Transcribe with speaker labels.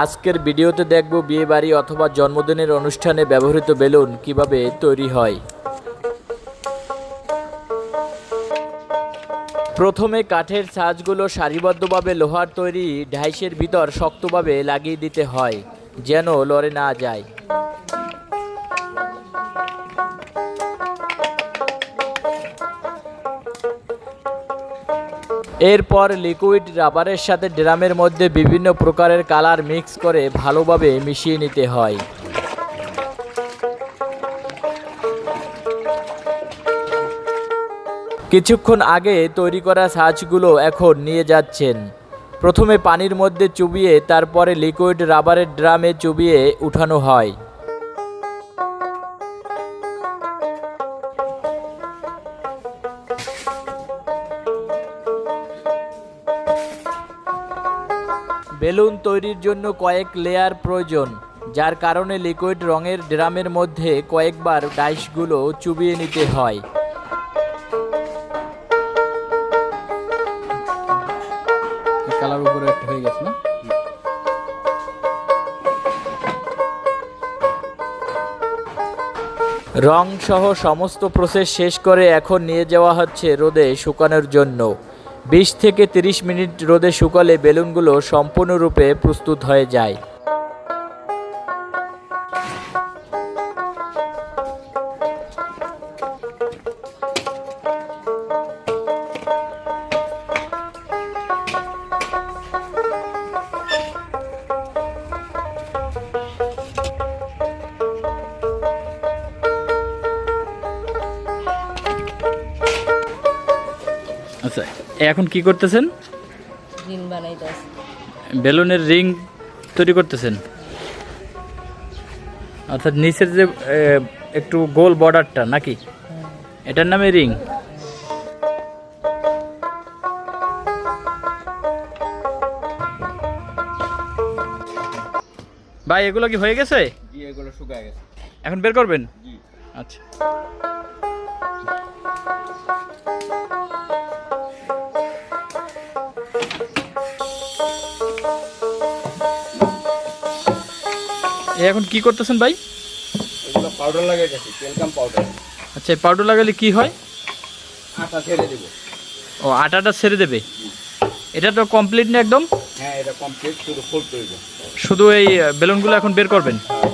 Speaker 1: আজকের ভিডিওতে দেখব বিয়েবাড়ি অথবা জন্মদিনের অনুষ্ঠানে ব্যবহৃত বেলুন কিভাবে তৈরি হয়। প্রথমে কাঠের ছাঁচগুলো সারিবদ্ধভাবে লোহার তৈরি ডাইসের ভিতর শক্তভাবে লাগিয়ে দিতে হয় যেন লড়ে না যায়। এরপর লিকুইড রাবারের সাথে ড্রামের মধ্যে বিভিন্ন প্রকারের কালার মিক্স করে ভালোভাবে মিশিয়ে নিতে হয়। কিছুক্ষণ আগে তৈরি করা ছাঁচগুলো এখন নিয়ে যাচ্ছেন। প্রথমে পানির মধ্যে চুবিয়ে তারপরে লিকুইড রাবারের ড্রামে চুবিয়ে উঠানো হয়। বেলুন তৈরির জন্য কয়েক লেয়ার প্রয়োজন, যার কারণে লিকুইড রঙের ড্রামের মধ্যে কয়েকবার ডাইসগুলো চুবিয়ে নিতে হয়।
Speaker 2: কালার উপরে একটা হয়ে গেছে না?
Speaker 1: রং সহ সমস্ত প্রসেস শেষ করে এখন নিয়ে যাওয়া হচ্ছে রোদে শুকানোর জন্য। 20 থেকে 30 মিনিট রোদে শুকালে বেলুনগুলো সম্পূর্ণরূপে প্রস্তুত হয়ে যায়।
Speaker 2: আচ্ছা, এখন কি করতেছেন?
Speaker 3: রিং বানাইতেছি।
Speaker 2: বেলুনের রিং তৈরি করতেছেন, অর্থাৎ নিচের যে একটু গোল বর্ডারটা নাকি, এটার নামে রিং। ভাই এগুলো কি হয়ে গেছে?
Speaker 4: জি, এগুলো শুকায় গেছে।
Speaker 2: এখন বের করবেন?
Speaker 4: জি।
Speaker 2: আচ্ছা, এখন কি করতেছেন ভাই?
Speaker 4: এগুলো পাউডার লাগিয়ে গেছে, ওয়েলকাম পাউডার।
Speaker 2: আচ্ছা, এই পাউডার লাগালে কি হয়?
Speaker 4: আটা ছেড়ে দেবো।
Speaker 2: ও, আটাটা ছেড়ে দেবে। এটা তো কমপ্লিট না একদম?
Speaker 4: হ্যাঁ, এটা কমপ্লিট, শুধু ফুল তৈরি।
Speaker 2: শুধু এই বেলুনগুলো এখন বের করবেন?
Speaker 4: হ্যাঁ,